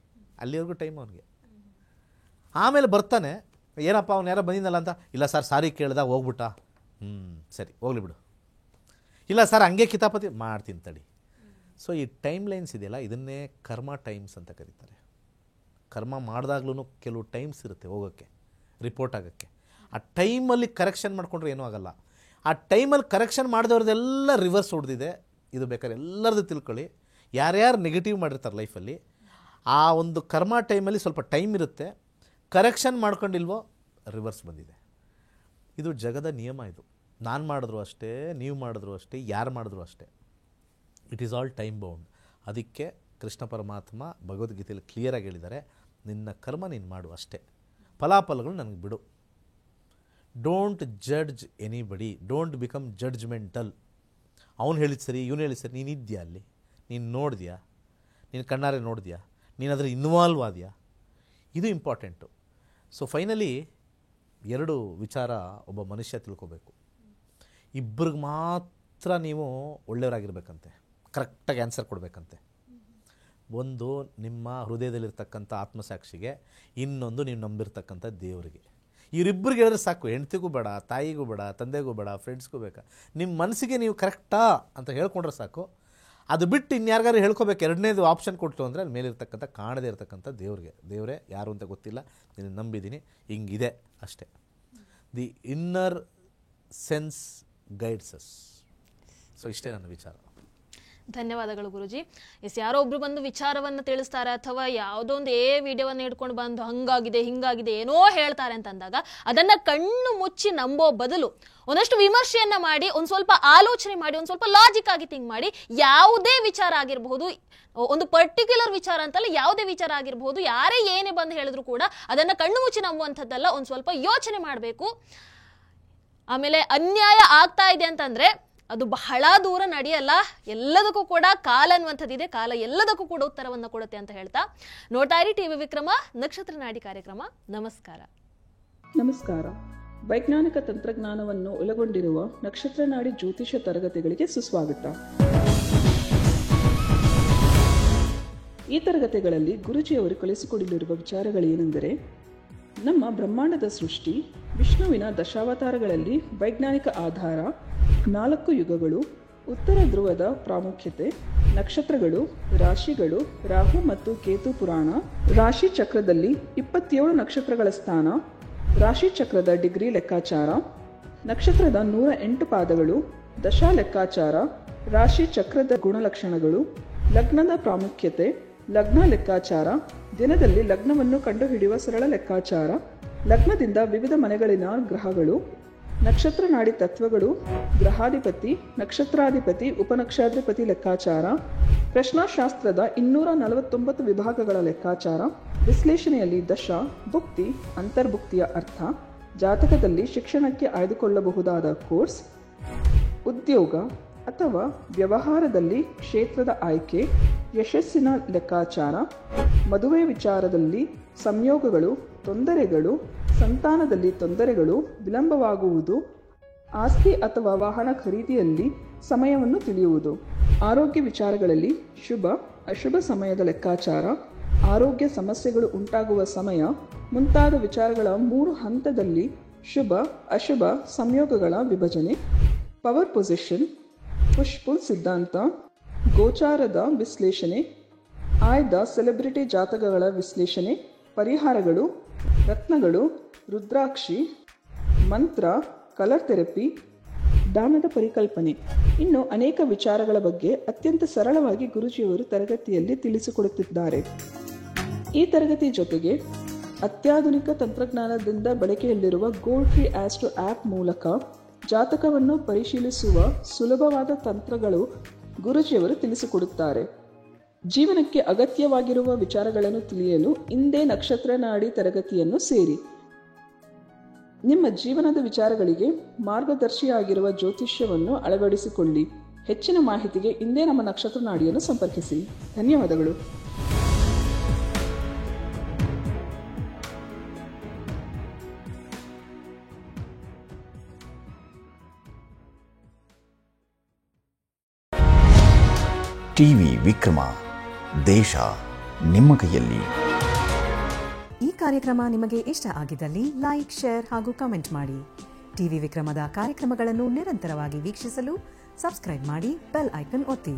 ಅಲ್ಲಿವರೆಗೂ ಟೈಮ್ ಅವನಿಗೆ. ಆಮೇಲೆ ಬರ್ತಾನೆ, ಏನಪ್ಪ ಅವ್ನು ಯಾರೋ ಬಂದಿದ್ದಲ್ಲ ಅಂತ. ಇಲ್ಲ ಸರ್, ಸಾರಿ ಕೇಳ್ದಾಗ ಹೋಗ್ಬಿಟ್ಟ. ಸರಿ ಹೋಗ್ಲಿ ಬಿಡು. ಇಲ್ಲ ಸರ್, ಹಂಗೆ ಕಿತಾಪತಿ ಮಾಡ್ತೀನಿ ತಡಿ. ಸೊ ಈ ಟೈಮ್ ಲೈನ್ಸ್ ಇದೆಯಲ್ಲ, ಇದನ್ನೇ ಕರ್ಮ ಟೈಮ್ಸ್ ಅಂತ ಕರೀತಾರೆ. ಕರ್ಮ ಮಾಡಿದಾಗ್ಲೂ ಕೆಲವು ಟೈಮ್ಸ್ ಇರುತ್ತೆ ಹೋಗೋಕ್ಕೆ, ರಿಪೋರ್ಟ್ ಆಗೋಕ್ಕೆ. ಆ ಟೈಮಲ್ಲಿ ಕರೆಕ್ಷನ್ ಮಾಡಿಕೊಂಡ್ರೆ ಏನೂ ಆಗೋಲ್ಲ. ಆ ಟೈಮಲ್ಲಿ ಕರೆಕ್ಷನ್ ಮಾಡಿದವ್ರದ್ದೆಲ್ಲ ರಿವರ್ಸ್ ಹೊಡೆದಿದೆ. ಇದು ಬೇಕಾದ್ರೆ ಎಲ್ಲರದ್ದು ತಿಳ್ಕೊಳ್ಳಿ. ಯಾರ್ಯಾರು ನೆಗೆಟಿವ್ ಮಾಡಿರ್ತಾರೆ ಲೈಫಲ್ಲಿ, ಆ ಒಂದು ಕರ್ಮ ಟೈಮಲ್ಲಿ ಸ್ವಲ್ಪ ಟೈಮ್ ಇರುತ್ತೆ. ಕರೆಕ್ಷನ್ ಮಾಡ್ಕೊಂಡಿಲ್ವೋ ರಿವರ್ಸ್ ಬಂದಿದೆ. ಇದು ಜಗದ ನಿಯಮ. ಇದು ನಾನು ಮಾಡಿದ್ರು ಅಷ್ಟೇ, ನೀವು ಮಾಡಿದ್ರು ಅಷ್ಟೇ, ಯಾರು ಮಾಡಿದ್ರು ಅಷ್ಟೇ. It is all time bound. ಅದಕ್ಕೆ ಕೃಷ್ಣ ಪರಮಾತ್ಮ ಭಗವದ್ಗೀತೆಯಲ್ಲಿ ಕ್ಲಿಯರಾಗಿ ಹೇಳಿದ್ದಾರೆ, ನಿನ್ನ ಕರ್ಮ ನೀನು ಮಾಡು ಅಷ್ಟೇ, ಫಲಾಫಲಗಳು ನನಗೆ ಬಿಡು. Don't judge anybody, don't become judgemental. ಅವ್ನು ಹೇಳಿದ ಸರಿ, ಇವನು ಹೇಳಿದ ಸರಿ, ನೀನಿದ್ಯಾ ಅಲ್ಲಿ, ನೀನು ನೋಡಿದ್ಯಾ, ನೀನು ಕಣ್ಣಾರೆ ನೋಡಿದ್ಯಾ, ನೀನು ಅದರ ಇನ್ವಾಲ್ವ್ ಆದ್ಯಾ, ಇದು ಇಂಪಾರ್ಟೆಂಟು. ಸೊ ಫೈನಲಿ 2 ವಿಚಾರ ಒಬ್ಬ ಮನುಷ್ಯ ತಿಳ್ಕೋಬೇಕು. ಇಬ್ಬರಿಗೆ ಮಾತ್ರ ನೀವು ಒಳ್ಳೆಯವರಾಗಿರ್ಬೇಕಂತೆ, ಕರೆಕ್ಟಾಗಿ ಆನ್ಸರ್ ಕೊಡಬೇಕಂತೆ. ಒಂದು ನಿಮ್ಮ ಹೃದಯದಲ್ಲಿರ್ತಕ್ಕಂಥ ಆತ್ಮಸಾಕ್ಷಿಗೆ, ಇನ್ನೊಂದು ನೀವು ನಂಬಿರ್ತಕ್ಕಂಥ ದೇವರಿಗೆ. ಇವರಿಬ್ಬರಿಗೆ ಹೇಳಿದ್ರೆ ಸಾಕು. ಹೆಂಡ್ತಿಗೂ ಬೇಡ, ತಾಯಿಗೂ ಬೇಡ, ತಂದೆಗೂ ಬೇಡ, ಫ್ರೆಂಡ್ಸ್ಗೂ ಬೇಕಾ. ನಿಮ್ಮ ಮನಸ್ಸಿಗೆ ನೀವು ಕರೆಕ್ಟಾ ಅಂತ ಹೇಳ್ಕೊಂಡ್ರೆ ಸಾಕು. ಅದು ಬಿಟ್ಟು ಇನ್ಯಾರಿಗಾರು ಹೇಳ್ಕೊಬೇಕು, 2ನೇದು ಆಪ್ಷನ್ ಕೊಟ್ಟು ಅಂದರೆ ಅಲ್ಲಿ ಮೇಲಿರ್ತಕ್ಕಂಥ ಕಾಣದೇ ಇರತಕ್ಕಂಥ ದೇವ್ರಿಗೆ. ದೇವರೇ ಯಾರು ಅಂತ ಗೊತ್ತಿಲ್ಲ, ನೀನು ನಂಬಿದ್ದೀನಿ, ಹಿಂಗಿದೆ ಅಷ್ಟೇ. The inner sense guides us. So ಇಷ್ಟೇ ನನ್ನ ವಿಚಾರ. ಧನ್ಯವಾದಗಳು ಗುರುಜಿ. ಯಾರೋ ಒಬ್ರು ಬಂದು ವಿಚಾರವನ್ನು ತಿಳಿಸ್ತಾರೆ, ಅಥವಾ ಯಾವುದೋ ಒಂದು ವಿಡಿಯೋವನ್ನು ಹಿಡ್ಕೊಂಡು ಬಂದು ಹಂಗಾಗಿದೆ ಹಿಂಗಾಗಿದೆ ಏನೋ ಹೇಳ್ತಾರೆ ಅಂತಂದಾಗ ಅದನ್ನ ಕಣ್ಣು ಮುಚ್ಚಿ ನಂಬೋ ಬದಲು ಒಂದಷ್ಟು ವಿಮರ್ಶೆಯನ್ನ ಮಾಡಿ, ಒಂದು ಸ್ವಲ್ಪ ಆಲೋಚನೆ ಮಾಡಿ, ಒಂದು ಸ್ವಲ್ಪ ಲಾಜಿಕ್ ಆಗಿ ಥಿಂಕ್ ಮಾಡಿ, ಯಾವುದೇ ವಿಚಾರ ಆಗಿರಬಹುದು, ಒಂದು ಪರ್ಟಿಕ್ಯುಲರ್ ವಿಚಾರ ಅಂತಲ್ಲ, ಯಾವುದೇ ವಿಚಾರ ಆಗಿರಬಹುದು, ಯಾರೇ ಏನೇ ಬಂದು ಹೇಳಿದ್ರು ಕೂಡ ಅದನ್ನ ಕಣ್ಣು ಮುಚ್ಚಿ ನಂಬುವಂಥದ್ದಲ್ಲ, ಒಂದು ಸ್ವಲ್ಪ ಯೋಚನೆ ಮಾಡಬೇಕು. ಆಮೇಲೆ ಅನ್ಯಾಯ ಆಗ್ತಾ ಇದೆ ಅಂತಂದ್ರೆ ಅದು ಬಹಳ ದೂರ ನಡೆಯಲ್ಲ. ಎಲ್ಲದಕ್ಕೂ ಕೂಡ ಕಾಲ ಅನ್ನುವಂಥದ್ದಿದೆ. ಕಾಲ ಎಲ್ಲದಕ್ಕೂ ಕೂಡ ಉತ್ತರವನ್ನು ಕೊಡುತ್ತೆ ಅಂತ ಹೇಳ್ತಾ ನೋಡ್ತಾ ಇರಿ ಟಿವಿ ವಿಕ್ರಮ ನಕ್ಷತ್ರ ನಾಡಿ ಕಾರ್ಯಕ್ರಮ. ನಮಸ್ಕಾರ. ನಮಸ್ಕಾರ. ವೈಜ್ಞಾನಿಕ ತಂತ್ರಜ್ಞಾನವನ್ನು ಒಳಗೊಂಡಿರುವ ನಕ್ಷತ್ರ ನಾಡಿ ಜ್ಯೋತಿಷ ತರಗತಿಗಳಿಗೆ ಸುಸ್ವಾಗತ. ಈ ತರಗತಿಗಳಲ್ಲಿ ಗುರುಜಿಯವರು ಕಲಿಸಿಕೊಡಲಿರುವ ವಿಚಾರಗಳೇನೆಂದರೆ, ನಮ್ಮ ಬ್ರಹ್ಮಾಂಡದ ಸೃಷ್ಟಿ, ವಿಷ್ಣುವಿನ ದಶಾವತಾರಗಳಲ್ಲಿ ವೈಜ್ಞಾನಿಕ ಆಧಾರ, 4 ಯುಗಗಳು, ಉತ್ತರ ಧ್ರುವದ ಪ್ರಾಮುಖ್ಯತೆ, ನಕ್ಷತ್ರಗಳು, ರಾಶಿಗಳು, ರಾಹು ಮತ್ತು ಕೇತು ಪುರಾಣ, ರಾಶಿ ಚಕ್ರದಲ್ಲಿ 27 ನಕ್ಷತ್ರಗಳ ಸ್ಥಾನ, ರಾಶಿ ಚಕ್ರದ ಡಿಗ್ರಿ ಲೆಕ್ಕಾಚಾರ, ನಕ್ಷತ್ರದ 108 ಪಾದಗಳು, ದಶಾ ಲೆಕ್ಕಾಚಾರ, ರಾಶಿ ಚಕ್ರದ ಗುಣಲಕ್ಷಣಗಳು, ಲಗ್ನದ ಪ್ರಾಮುಖ್ಯತೆ, ಲಗ್ನ ಲೆಕ್ಕಾಚಾರ, ದಿನದಲ್ಲಿ ಲಗ್ನವನ್ನು ಕಂಡುಹಿಡಿಯುವ ಸರಳ ಲೆಕ್ಕಾಚಾರ, ಲಗ್ನದಿಂದ ವಿವಿಧ ಮನೆಗಳಿನ ಗ್ರಹಗಳು, ನಕ್ಷತ್ರ ನಾಡಿ ತತ್ವಗಳು, ಗ್ರಹಾಧಿಪತಿ, ನಕ್ಷತ್ರಾಧಿಪತಿ, ಉಪನಕ್ಷತ್ರಾಧಿಪತಿ ಲೆಕ್ಕಾಚಾರ, ಪ್ರಶ್ನಾಶಾಸ್ತ್ರದ 249 ವಿಭಾಗಗಳ ಲೆಕ್ಕಾಚಾರ, ವಿಶ್ಲೇಷಣೆಯಲ್ಲಿ ದಶ, ಭುಕ್ತಿ, ಅಂತರ್ಭುಕ್ತಿಯ ಅರ್ಥ, ಜಾತಕದಲ್ಲಿ ಶಿಕ್ಷಣಕ್ಕೆ ಆಯ್ದುಕೊಳ್ಳಬಹುದಾದ ಕೋರ್ಸ್, ಉದ್ಯೋಗ ಅಥವಾ ವ್ಯವಹಾರದಲ್ಲಿ ಕ್ಷೇತ್ರದ ಆಯ್ಕೆ, ಯಶಸ್ಸಿನ ಲೆಕ್ಕಾಚಾರ, ಮದುವೆ ವಿಚಾರದಲ್ಲಿ ಸಂಯೋಗಗಳು, ತೊಂದರೆಗಳು, ಸಂತಾನದಲ್ಲಿ ತೊಂದರೆಗಳು, ವಿಳಂಬವಾಗುವುದು, ಆಸ್ತಿ ಅಥವಾ ವಾಹನ ಖರೀದಿಯಲ್ಲಿ ಸಮಯವನ್ನು ತಿಳಿಯುವುದು, ಆರೋಗ್ಯ ವಿಚಾರಗಳಲ್ಲಿ ಶುಭ ಅಶುಭ ಸಮಯದ ಲೆಕ್ಕಾಚಾರ, ಆರೋಗ್ಯ ಸಮಸ್ಯೆಗಳು ಉಂಟಾಗುವ ಸಮಯ ಮುಂತಾದ ವಿಚಾರಗಳ 3 ಹಂತದಲ್ಲಿ ಶುಭ ಅಶುಭ ಸಂಯೋಗಗಳ ವಿಭಜನೆ, ಪವರ್ ಪೊಸಿಷನ್, ಪುಷ್ ಪುಲ್ ಸಿದ್ಧಾಂತ, ಗೋಚಾರದ ವಿಶ್ಲೇಷಣೆ, ಆಯ್ದ ಸೆಲೆಬ್ರಿಟಿ ಜಾತಕಗಳ ವಿಶ್ಲೇಷಣೆ, ಪರಿಹಾರಗಳು, ರತ್ನಗಳು, ರುದ್ರಾಕ್ಷಿ, ಮಂತ್ರ, ಕಲರ್ ಥೆರಪಿ, ದಾನದ ಪರಿಕಲ್ಪನೆ, ಇನ್ನು ಅನೇಕ ವಿಚಾರಗಳ ಬಗ್ಗೆ ಅತ್ಯಂತ ಸರಳವಾಗಿ ಗುರೂಜಿಯವರು ತರಗತಿಯಲ್ಲಿ ತಿಳಿಸಿಕೊಡುತ್ತಿದ್ದಾರೆ. ಈ ತರಗತಿ ಜೊತೆಗೆ ಅತ್ಯಾಧುನಿಕ ತಂತ್ರಜ್ಞಾನದಿಂದ ಬಳಕೆಯಲ್ಲಿರುವ ಗೋಲ್ಡ್ ಟ್ರೀ ಆಸ್ಟ್ರೋ ಆ್ಯಪ್ ಮೂಲಕ ಜಾತಕವನ್ನು ಪರಿಶೀಲಿಸುವ ಸುಲಭವಾದ ತಂತ್ರಗಳು ಗುರೂಜಿಯವರು ತಿಳಿಸಿಕೊಡುತ್ತಾರೆ. ಜೀವನಕ್ಕೆ ಅಗತ್ಯವಾಗಿರುವ ವಿಚಾರಗಳನ್ನು ತಿಳಿಯಲು ಇಂದೇ ನಕ್ಷತ್ರ ನಾಡಿ ತರಗತಿಯನ್ನು ಸೇರಿ. ನಿಮ್ಮ ಜೀವನದ ವಿಚಾರಗಳಿಗೆ ಮಾರ್ಗದರ್ಶಿಯಾಗಿರುವ ಜ್ಯೋತಿಷ್ಯವನ್ನು ಅಳವಡಿಸಿಕೊಳ್ಳಿ. ಹೆಚ್ಚಿನ ಮಾಹಿತಿಗೆ ಇಂದೇ ನಮ್ಮ ನಕ್ಷತ್ರ ನಾಡಿಯನ್ನು ಸಂಪರ್ಕಿಸಿ. ಧನ್ಯವಾದಗಳು. ಟಿವಿ ವಿಕ್ರಮ, ದೇಶ ನಿಮ್ಮ ಕೈಯಲ್ಲಿ. ಈ ಕಾರ್ಯಕ್ರಮ ನಿಮಗೆ ಇಷ್ಟ ಆಗಿದ್ದಲ್ಲಿ ಲೈಕ್, ಶೇರ್ ಹಾಗೂ ಕಮೆಂಟ್ ಮಾಡಿ. ಟಿವಿ ವಿಕ್ರಮದ ಕಾರ್ಯಕ್ರಮಗಳನ್ನು ನಿರಂತರವಾಗಿ ವೀಕ್ಷಿಸಲು ಸಬ್ಸ್ಕ್ರೈಬ್ ಮಾಡಿ, ಬೆಲ್ ಐಕನ್ ಒತ್ತಿ.